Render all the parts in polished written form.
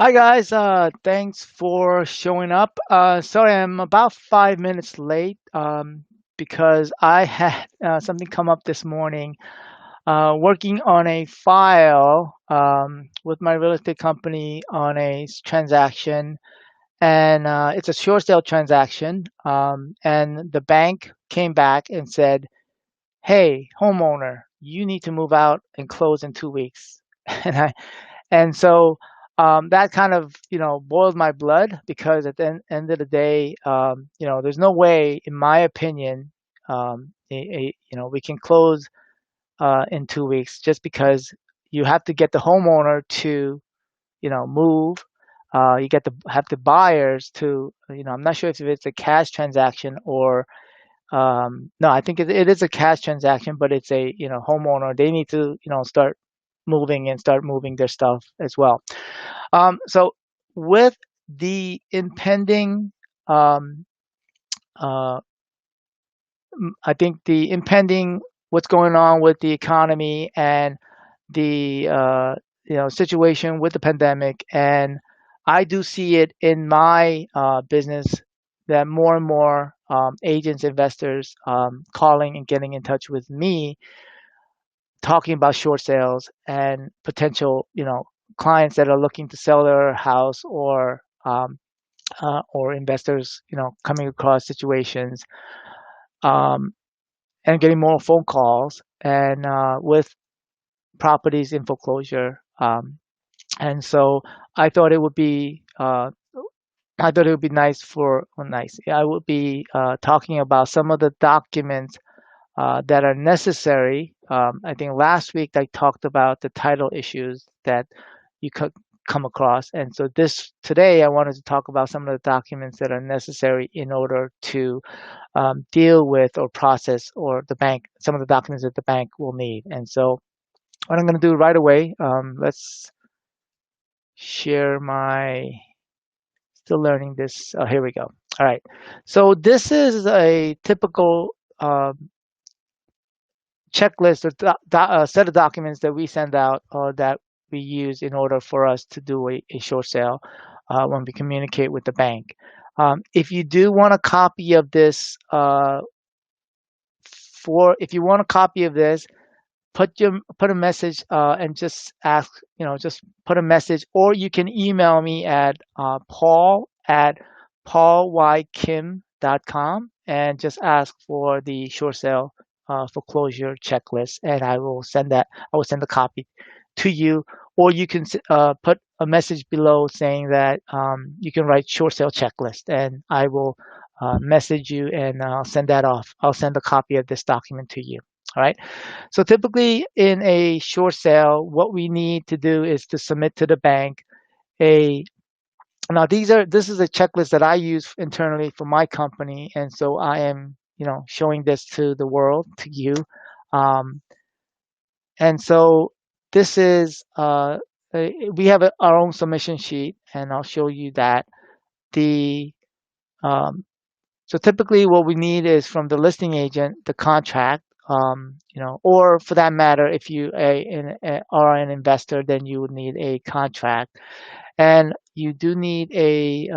Hi guys, thanks for showing up. Sorry, I'm about 5 minutes late because I had something come up this morning. Working on a file with my real estate company on a transaction, and it's a short sale transaction. And the bank came back and said, "Hey, homeowner, you need to move out and close in 2 weeks." And that kind of boiled my blood because at the end of the day, there's no way, in my opinion, we can close in 2 weeks just because you have to get the homeowner to move. You get to have the buyers to I'm not sure if it's a cash transaction or no, I think it is a cash transaction, but it's a homeowner. They need to start moving and start moving their stuff as well. So with the impending, um, uh, I think the impending what's going on with the economy and the situation with the pandemic, and I do see it in my business that more and more agents, investors calling and getting in touch with me, talking about short sales and potential, clients that are looking to sell their house or investors, coming across situations um, and getting more phone calls and with properties in foreclosure. And so I thought it would be I thought it would be nice for well, nice. I would be talking about some of the documents that are necessary. I think last week I talked about the title issues that you could come across, and so this today I wanted to talk about some of the documents that are necessary in order to deal with or process or the bank some of the documents that the bank will need. And so what I'm going to do right away, let's share my still learning this. Oh, here we go. All right. So this is a typical checklist or set of documents that we send out or that we use in order for us to do a short sale when we communicate with the bank. If you do want a copy of this, if you want a copy of this, put a message and just ask, just put a message, or you can email me at paul@paulykim.com and just ask for the short sale foreclosure checklist, and I will send that. I will send a copy to you, or you can put a message below saying that you can write short sale checklist, and I will message you and I'll send that off. I'll send a copy of this document to you. All right. So typically in a short sale, what we need to do is to submit to the bank a now this is a checklist that I use internally for my company, and so I am showing this to the world, to you. Um, and so this is we have our own submission sheet, and I'll show you that the um, so typically what we need is from the listing agent the contract, or for that matter, if you are an investor, then you would need a contract, and you do need a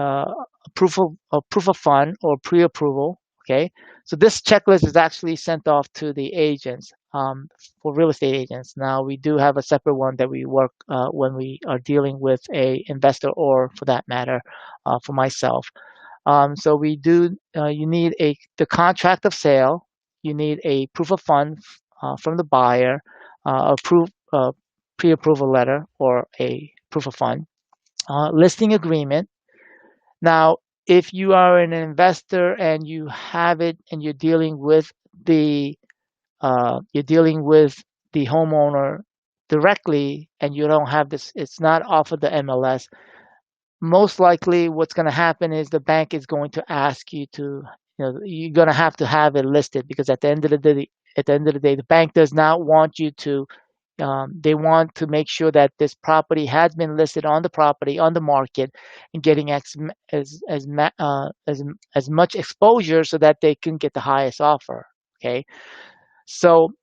proof of fund or pre-approval. Okay, so this checklist is actually sent off to the agents for real estate agents. Now we do have a separate one that we work when we are dealing with a investor, or for that matter, for myself. So we do. You need the contract of sale. You need a proof of fund from the buyer, a pre-approval letter or a proof of fund, listing agreement. Now, if you are an investor and you have it, and you're dealing with the homeowner directly, and you don't have this, it's not off of the MLS. Most likely what's going to happen is the bank is going to ask you to, you're going to have it listed, because at the end of the day, the bank does not want you to, they want to make sure that this property has been listed on the market, and getting as much exposure so that they can get the highest offer. Okay, so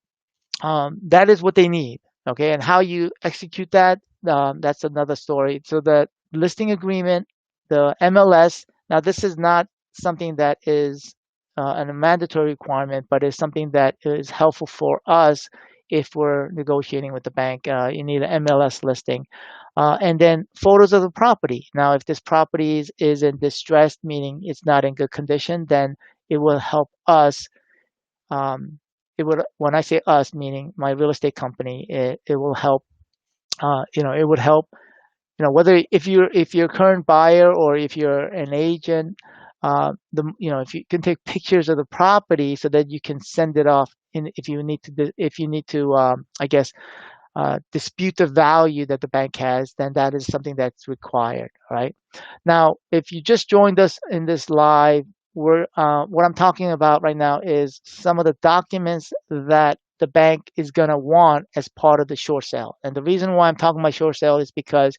that is what they need. Okay, and how you execute that, that's another story. So that listing agreement, the MLS. Now, this is not something that is a mandatory requirement, but is something that is helpful for us if we're negotiating with the bank. You need an MLS listing. And then photos of the property. Now, if this property is in distress, meaning it's not in good condition, then it will help us. It would, when I say us, meaning my real estate company, it will help. It would help, whether if you're a current buyer or if you're an agent, if you can take pictures of the property so that you can send it off in, if you need to I guess dispute the value that the bank has, then that is something that's required. Right now, if you just joined us in this live, what I'm talking about right now is some of the documents that the bank is going to want as part of the short sale. And the reason why I'm talking about short sale is because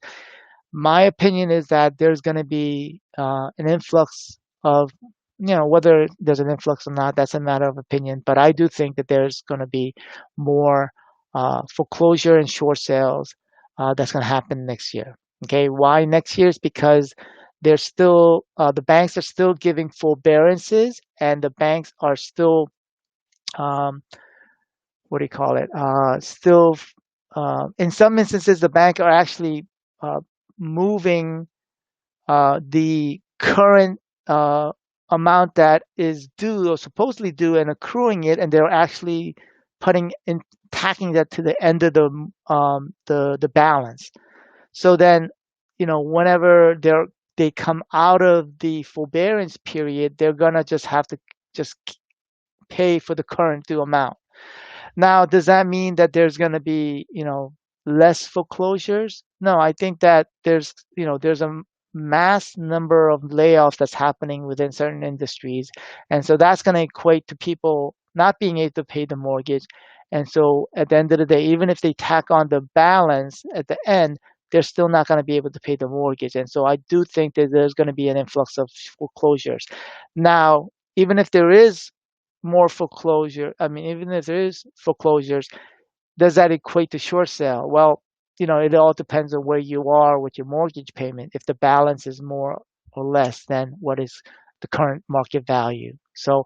my opinion is that there's going to be an influx of, whether there's an influx or not, that's a matter of opinion. But I do think that there's going to be more foreclosure and short sales that's going to happen next year. Okay, why next year? Is because there's still the banks are still giving forbearances, and the banks are still what do you call it? Still, in some instances, the bank are actually uh, moving the current amount that is due or supposedly due and accruing it, and they're actually tacking that to the end of the balance. So then, whenever they come out of the forbearance period, they're gonna just have to just pay for the current due amount. Now, does that mean that there's going to be, less foreclosures? No, I think that there's a mass number of layoffs that's happening within certain industries. And so that's going to equate to people not being able to pay the mortgage. And so at the end of the day, even if they tack on the balance at the end, they're still not going to be able to pay the mortgage. And so I do think that there's going to be an influx of foreclosures. Now, even if there is more foreclosure, I mean, even if there is foreclosures, does that equate to short sale? Well, it all depends on where you are with your mortgage payment, if the balance is more or less than what is the current market value. So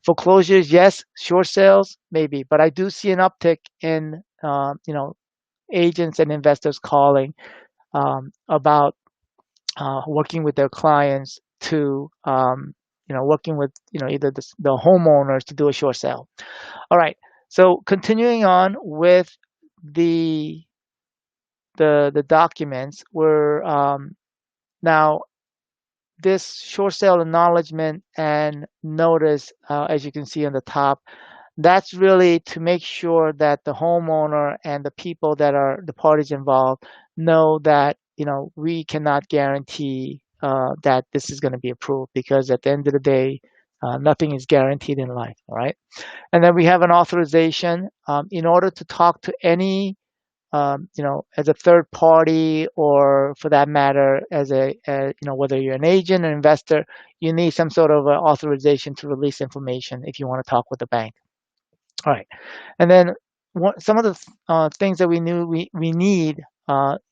foreclosures, yes. Short sales, maybe. But I do see an uptick in, agents and investors calling about working with their clients to, working with, either the homeowners to do a short sale. All right. So continuing on with the the documents, were now this short sale acknowledgement and notice, as you can see on the top, that's really to make sure that the homeowner and the people that are the parties involved know that, we cannot guarantee that this is going to be approved, because at the end of the day, nothing is guaranteed in life. All right. And then we have an authorization in order to talk to any, as a third party, or for that matter, whether you're an agent or investor, you need some sort of authorization to release information if you want to talk with the bank. All right. And then some of the things that we need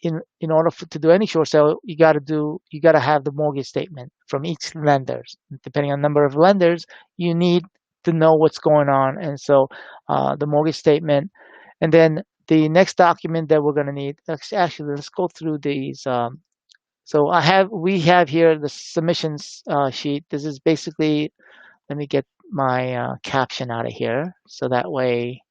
in order to do any short sale, you got to have the mortgage statement from each lenders. Depending on the number of lenders, you need to know what's going on, and so the mortgage statement. And then the next document that we're going to need. Actually, let's go through these. So we have here the submissions sheet. This is basically. Let me get my caption out of here, so that way.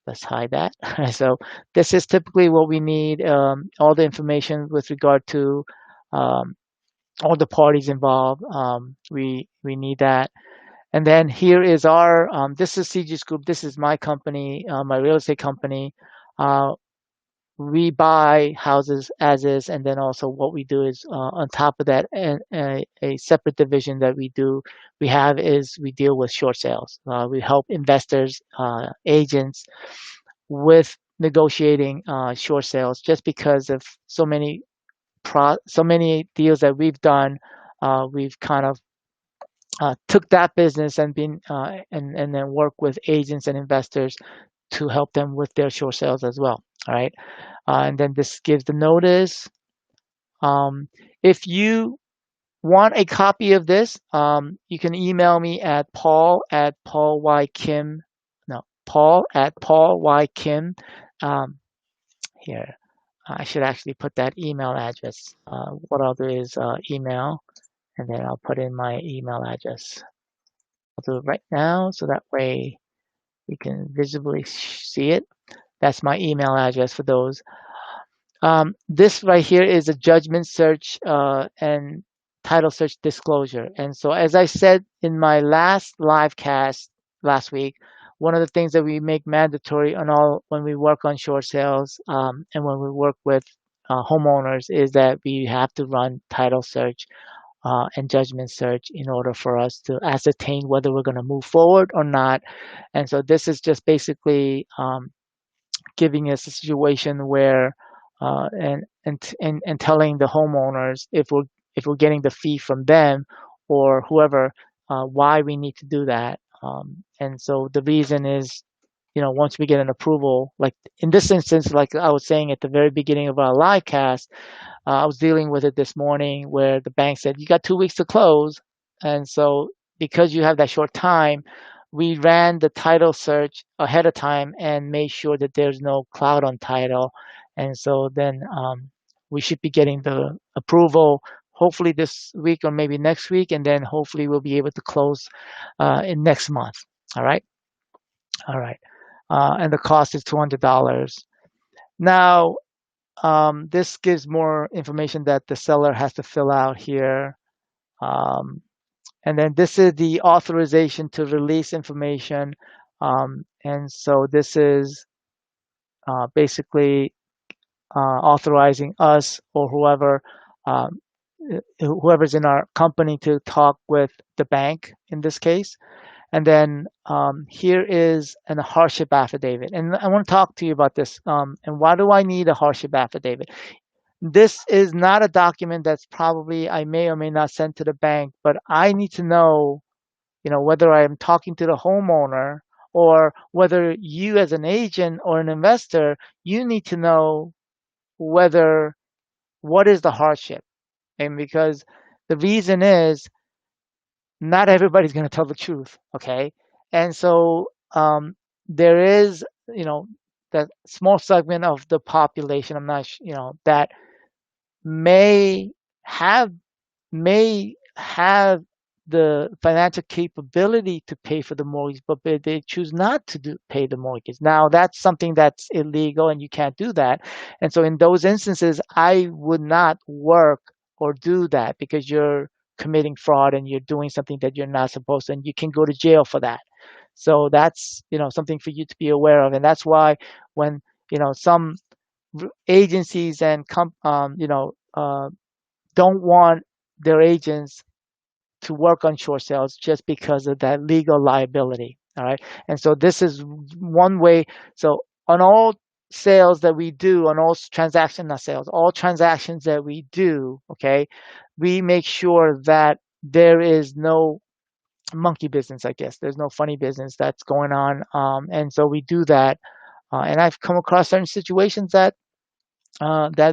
Let's hide that. So this is typically what we need, all the information with regard to all the parties involved. We need that. And then here is our, this is Segis Group. This is my company, my real estate company. We buy houses as is, and then also what we do is on top of that, and a separate division that we have is we deal with short sales. We help investors, agents with negotiating short sales, just because of so many deals that we've done. We've kind of took that business and and then work with agents and investors to help them with their short sales as well. All right. And then this gives the notice. If you want a copy of this, you can email me at paul@paulykim. Um, here, I should actually put that email address. What I'll do is email, and then I'll put in my email address. I'll do it right now, so that way you can visibly see it. That's my email address for those. This right here is a judgment search and title search disclosure. And so, as I said in my last live cast last week, one of the things that we make mandatory on all when we work on short sales and when we work with homeowners is that we have to run title search and judgment search in order for us to ascertain whether we're going to move forward or not. And so, this is just basically giving us a situation where and telling the homeowners if we're getting the fee from them or whoever why we need to do that. And so the reason is, once we get an approval, like in this instance, like I was saying at the very beginning of our live cast, I was dealing with it this morning where the bank said, you got 2 weeks to close. And so because you have that short time, we ran the title search ahead of time and made sure that there's no cloud on title. And so then we should be getting the approval hopefully this week or maybe next week. And then hopefully we'll be able to close in next month. All right. All right. And the cost is $200. Now, this gives more information that the seller has to fill out here. And then this is the authorization to release information. And so this is basically authorizing us or whoever's in our company to talk with the bank in this case. And then here is a hardship affidavit. And I want to talk to you about this. And why do I need a hardship affidavit? This is not a document that's probably I may or may not send to the bank, but I need to know, whether I'm talking to the homeowner or whether you as an agent or an investor, you need to know what is the hardship. And because the reason is not everybody's going to tell the truth, okay? And so there is, that small segment of the population, I'm not, that may have may have the financial capability to pay for the mortgage, but they choose not to pay the mortgage. Now, that's something that's illegal and you can't do that. And so in those instances, I would not work or do that because you're committing fraud and you're doing something that you're not supposed to, and you can go to jail for that. So that's, something for you to be aware of. And that's why when, some agencies and don't want their agents to work on short sales just because of that legal liability. All right. And so this is one way. So on all sales that we do, on all transactions, not sales, all transactions that we do, okay, we make sure that there is no monkey business, I guess. There's no funny business that's going on. And so we do that. And I've come across certain situations that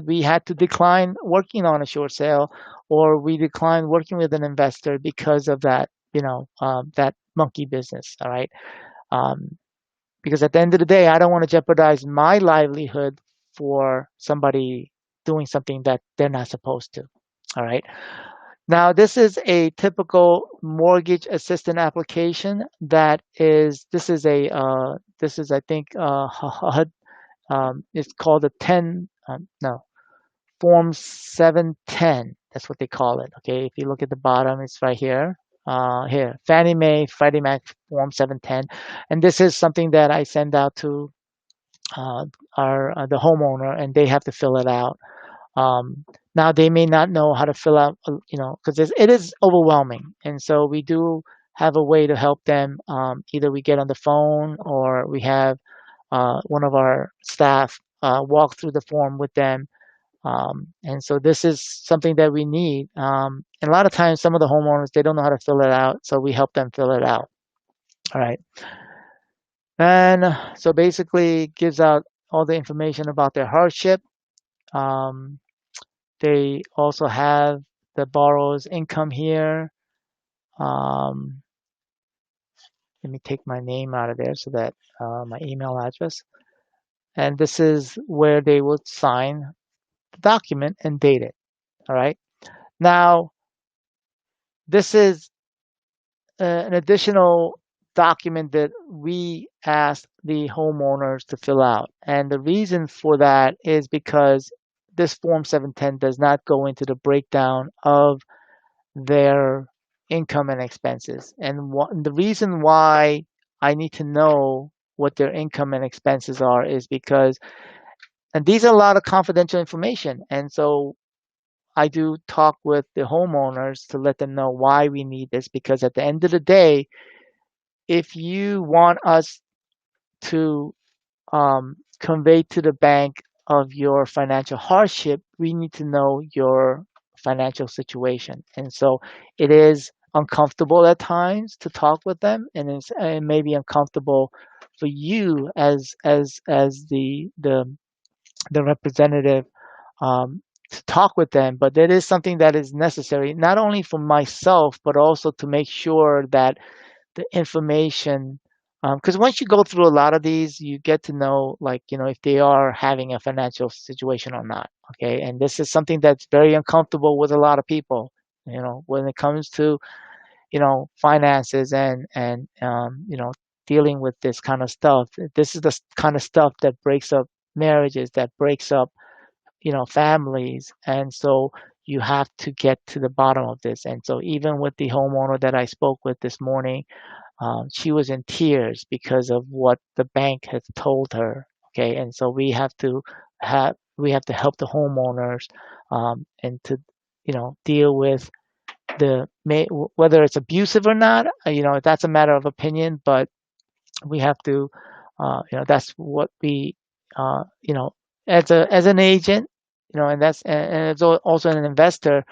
we had to decline working on a short sale, or we declined working with an investor because of that, that monkey business. All right. Because at the end of the day, I don't want to jeopardize my livelihood for somebody doing something that they're not supposed to. All right. Now, this is a typical mortgage assistant application. This is I think, it's called a 10, no, Form 710. That's what they call it. Okay, if you look at the bottom, it's right here. Here, Fannie Mae, Freddie Mac Form 710, and this is something that I send out to the homeowner, and they have to fill it out. Now they may not know how to fill out, because it is overwhelming, and so we do have a way to help them. Either we get on the phone or we have one of our staff walk through the form with them. And so this is something that we need. And a lot of times, some of the homeowners, they don't know how to fill it out, so we help them fill it out. All right. And so basically, it gives out all the information about their hardship. Um, they also have the borrower's income here. Um, Let me take my name out of there so that my email address. And this is where they will sign the document and date it. All right. Now, this is an additional document that we asked the homeowners to fill out. And the reason for that is because this Form 710 does not go into the breakdown of their income and expenses. And the reason why I need to know what their income and expenses are is because, and these are a lot of confidential information. And so I do talk with the homeowners to let them know why we need this, because at the end of the day, if you want us to convey to the bank of your financial hardship, we need to know your financial situation. And so it is uncomfortable at times to talk with them, and it may be uncomfortable for you as the representative to talk with them, but that is something that is necessary, not only for myself, but also to make sure that the information, because once you go through a lot of these, you get to know, like, if they are having a financial situation or not. Okay. And this is something that's very uncomfortable with a lot of people, when it comes to, finances and dealing with this kind of stuff. This is the kind of stuff that breaks up marriages, that breaks up, families. And so you have to get to the bottom of this. And so even with the homeowner that I spoke with this morning, she was in tears because of what the bank has told her. Okay, and so we have to help the homeowners, and to deal with whether it's abusive or not. That's a matter of opinion, but we have to. That's what we, uh, you know, as an agent, and as also an investor,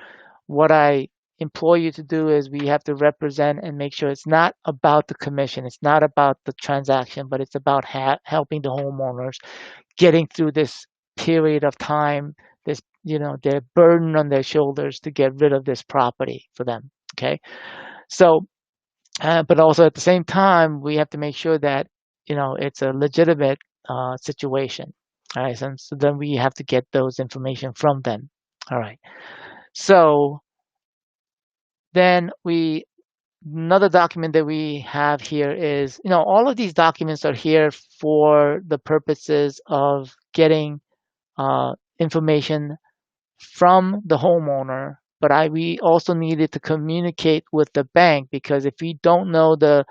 what I implore you to do is we have to represent and make sure it's not about the commission, it's not about the transaction, but it's about helping the homeowners getting through this period of time, this, their burden on their shoulders to get rid of this property for them. Okay. So, but also at the same time, we have to make sure that, it's a legitimate situation. All right. So then we have to get those information from them. All right. So then another document that we have here is, all of these documents are here for the purposes of getting information from the homeowner, but we also needed to communicate with the bank, because if we don't know the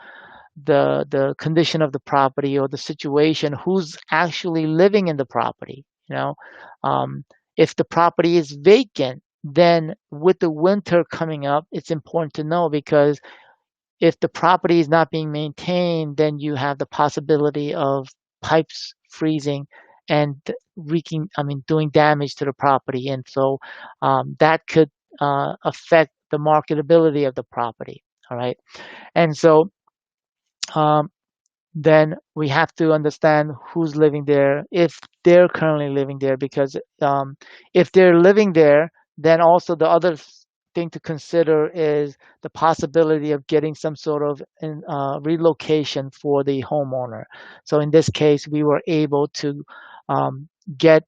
condition of the property or the situation, who's actually living in the property, um, if the property is vacant, then with the winter coming up, it's important to know, because if the property is not being maintained, then you have the possibility of pipes freezing and doing damage to the property. And so that could affect the marketability of the property. All right. And so um, then we have to understand who's living there, if they're currently living there, because if they're living there, then also the other thing to consider is the possibility of getting some sort of relocation for the homeowner. So in this case, we were able to get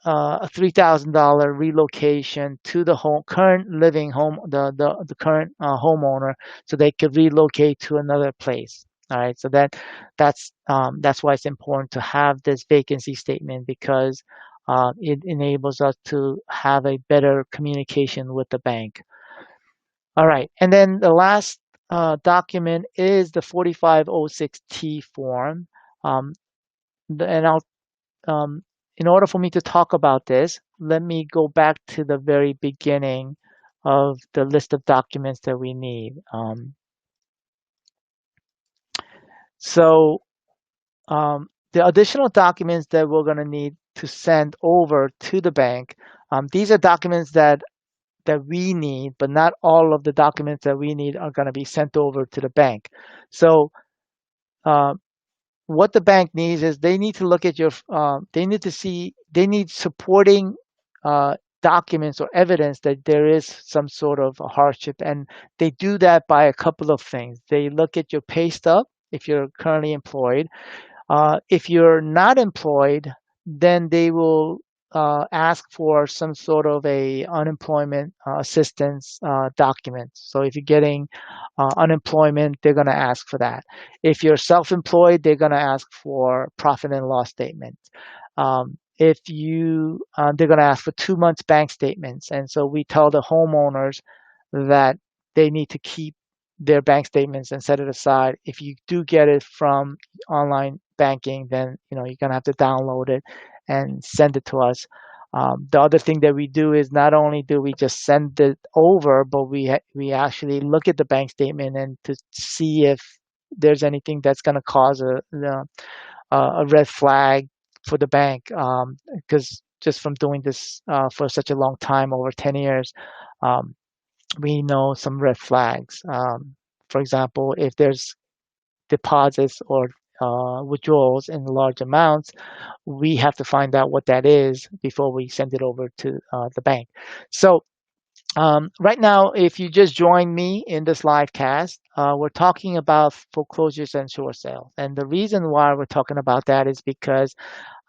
a $3,000 relocation to the current living home, the current homeowner, so they could relocate to another place. All right, so that's why it's important to have this vacancy statement, because it enables us to have a better communication with the bank. All right, and then the last document is the 4506T form, um, and um, in order for me to talk about this, let me go back to the very beginning of the list of documents that we need. So the additional documents that we're going to need to send over to the bank, these are documents that we need, but not all of the documents that we need are going to be sent over to the bank. So what the bank needs is they need to look at your, they need supporting uh, documents or evidence that there is some sort of a hardship. And they do that by a couple of things. They look at your pay stub if you're currently employed. If you're not employed, then they will ask for some sort of a unemployment assistance document. So if you're getting unemployment, they're going to ask for that. If you're self-employed, they're going to ask for profit and loss statement. If you, they're going to ask for 2 months bank statements. And so we tell the homeowners that they need to keep their bank statements and set it aside. If you do get it from online banking, then you're gonna have to download it and send it to us. The other thing that we do is not only do we just send it over, but we actually look at the bank statement and to see if there's anything that's gonna cause a red flag for the bank. Because just from doing this for such a long time, over 10 years, um, we know some red flags. For example, if there's deposits or withdrawals in large amounts, we have to find out what that is before we send it over to the bank. So right now, if you just join me in this live cast, we're talking about foreclosures and short sales. And the reason why we're talking about that is because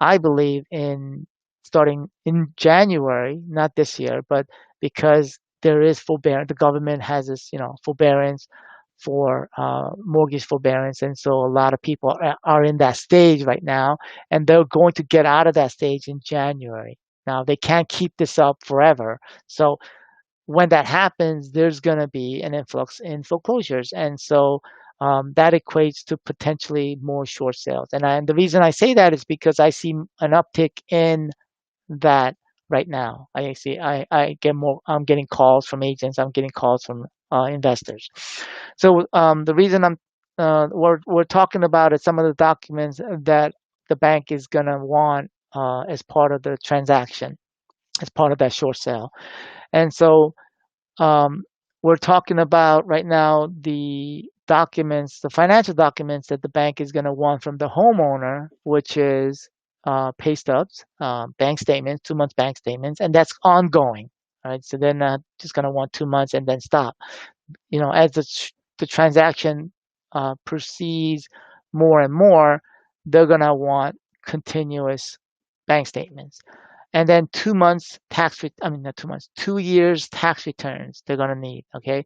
I believe in starting in January, not this year, but because there is forbearance, the government has this, forbearance for mortgage forbearance, and so a lot of people are in that stage right now, and they're going to get out of that stage in January. Now they can't keep this up forever, so when that happens, there's going to be an influx in foreclosures, and so that equates to potentially more short sales. And the reason I say that is because I see an uptick in that right now. I get more. I'm getting calls from agents. I'm getting calls from investors. So the reason we're talking about is some of the documents that the bank is going to want as part of the transaction, as part of that short sale. And so um, we're talking about right now the documents, the financial documents that the bank is going to want from the homeowner, which is pay stubs, bank statements, 2 months bank statements, and that's ongoing. Right, so they're not just going to want 2 months and then stop. As the transaction proceeds more and more, they're going to want continuous bank statements. And then 2 months I mean, not 2 months, 2 years tax returns they're going to need. Okay.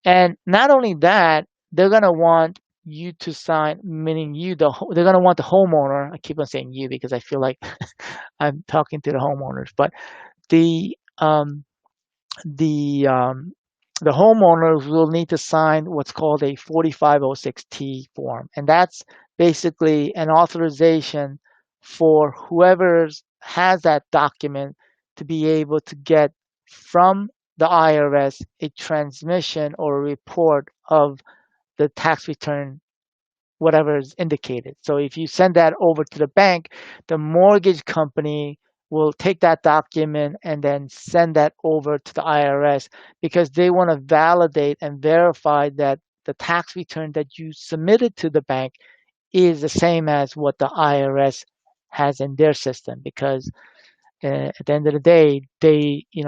And not only that, they're going to want you to sign, meaning they're going to want the homeowner. I keep on saying you because I feel like I'm talking to the homeowners, but the, um, the, um, the homeowners will need to sign what's called a 4506T form. And that's basically an authorization for whoever has that document to be able to get from the IRS a transmission or a report of the tax return, whatever is indicated. So if you send that over to the bank, the mortgage company will take that document and then send that over to the IRS because they want to validate and verify that the tax return that you submitted to the bank is the same as what the IRS has in their system. Because at the end of the day, in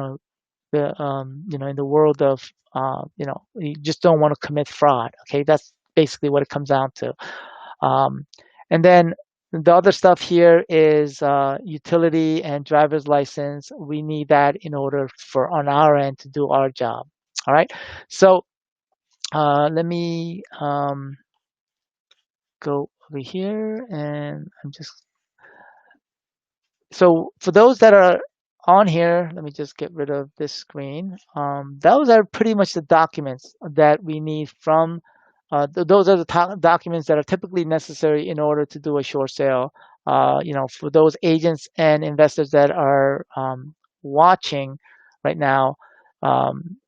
the world of you just don't want to commit fraud. Okay, that's basically what it comes down to. Um, and then the other stuff here is utility and driver's license. We need that in order for on our end to do our job. All right. So let me go over here, and I'm just so for those that are on here, let me just get rid of this screen. Those are pretty much the documents that we need from, those are the documents that are typically necessary in order to do a short sale. For those agents and investors that are watching right now, um,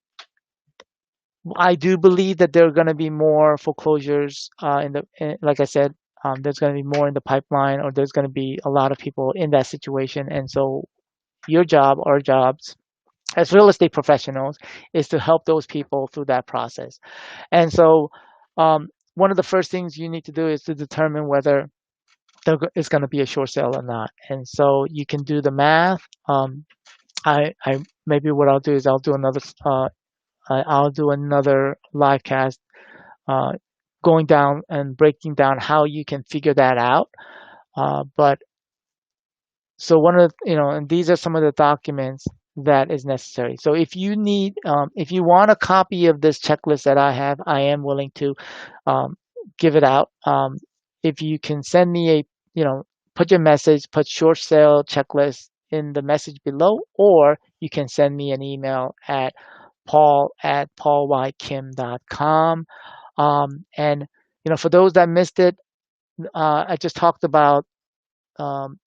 I do believe that there are going to be more foreclosures like I said, there's going to be more in the pipeline, or there's going to be a lot of people in that situation. And so your job, our jobs as real estate professionals, is to help those people through that process. And so one of the first things you need to do is to determine whether it's going to be a short sale or not. And so you can do the math. I maybe what I'll do is I'll do another live cast going down and breaking down how you can figure that out. But so one of the, and these are some of the documents that is necessary. So if you want a copy of this checklist that I have, I am willing to um, give it out. If you can send me put your message, put short sale checklist in the message below, or you can send me an email at paul@paulykim.com. And for those that missed it, I just talked about um,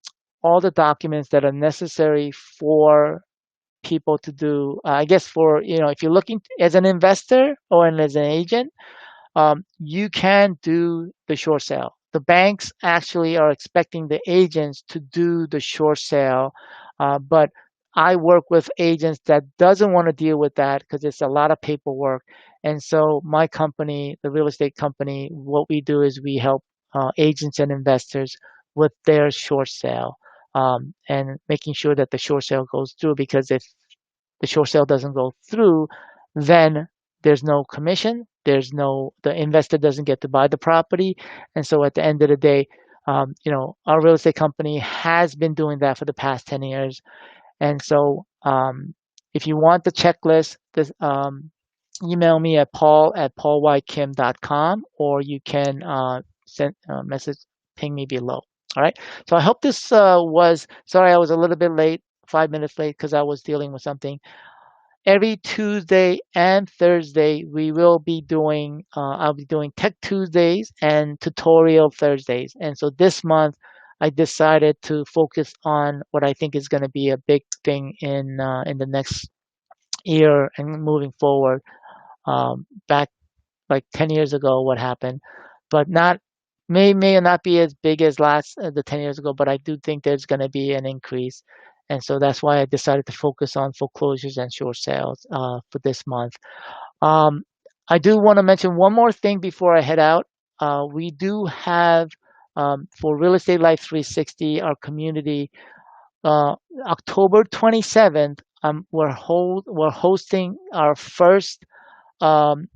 all the documents that are necessary for people to do. I guess for if you're looking as an investor or as an agent, you can do the short sale. The banks actually are expecting the agents to do the short sale, but I work with agents that doesn't want to deal with that because it's a lot of paperwork. And so my company, the real estate company, what we do is we help agents and investors with their short sale and making sure that the short sale goes through. Because if the short sale doesn't go through, then there's no commission. The investor doesn't get to buy the property. And so at the end of the day, our real estate company has been doing that for the past 10 years. And so if you want the checklist, email me at paul@paulykim.com, or you can send a message, ping me below. All right. So I hope this sorry, I was a little bit late, 5 minutes late because I was dealing with something. Every Tuesday and Thursday, I'll be doing Tech Tuesdays and Tutorial Thursdays. And so this month, I decided to focus on what I think is going to be a big thing in the next year and moving forward. Back like 10 years ago, what happened, but may not be as big as the 10 years ago, but I do think there's going to be an increase. And so that's why I decided to focus on foreclosures and short sales for this month. I do want to mention one more thing before I head out. We do have for Real Estate Life 360, our community, October 27th, we're hosting our first um,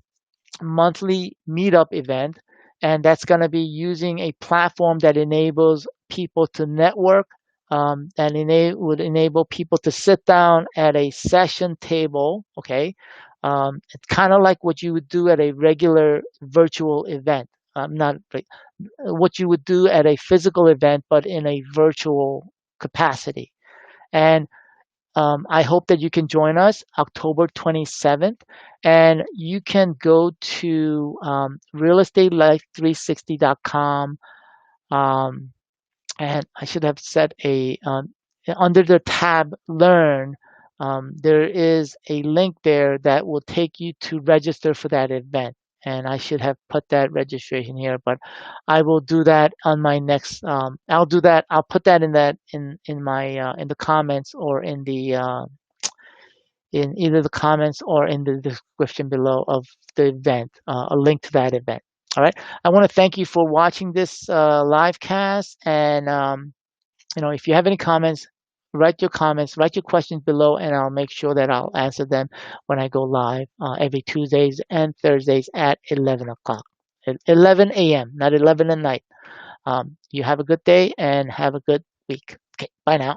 monthly meetup event, and that's going to be using a platform that enables people to network, and would enable people to sit down at a session table. Okay, it's kind of like what you would do at a regular virtual event. Not like what you would do at a physical event, but in a virtual capacity. And I hope that you can join us October 27th, and you can go to realestatelife360.com, and I should have set under the tab Learn. There is a link there that will take you to register for that event. And I should have put that registration here, but I will do that on my next. I'll do that. I'll put that in in the comments, or in either the comments or in the description below of the event, a link to that event. All right. I want to thank you for watching this live cast, and if you have any comments, write your questions below, and I'll make sure that I'll answer them when I go live every Tuesdays and Thursdays at 11 o'clock, 11 a.m., not 11 at night. You have a good day and have a good week. Okay, bye now.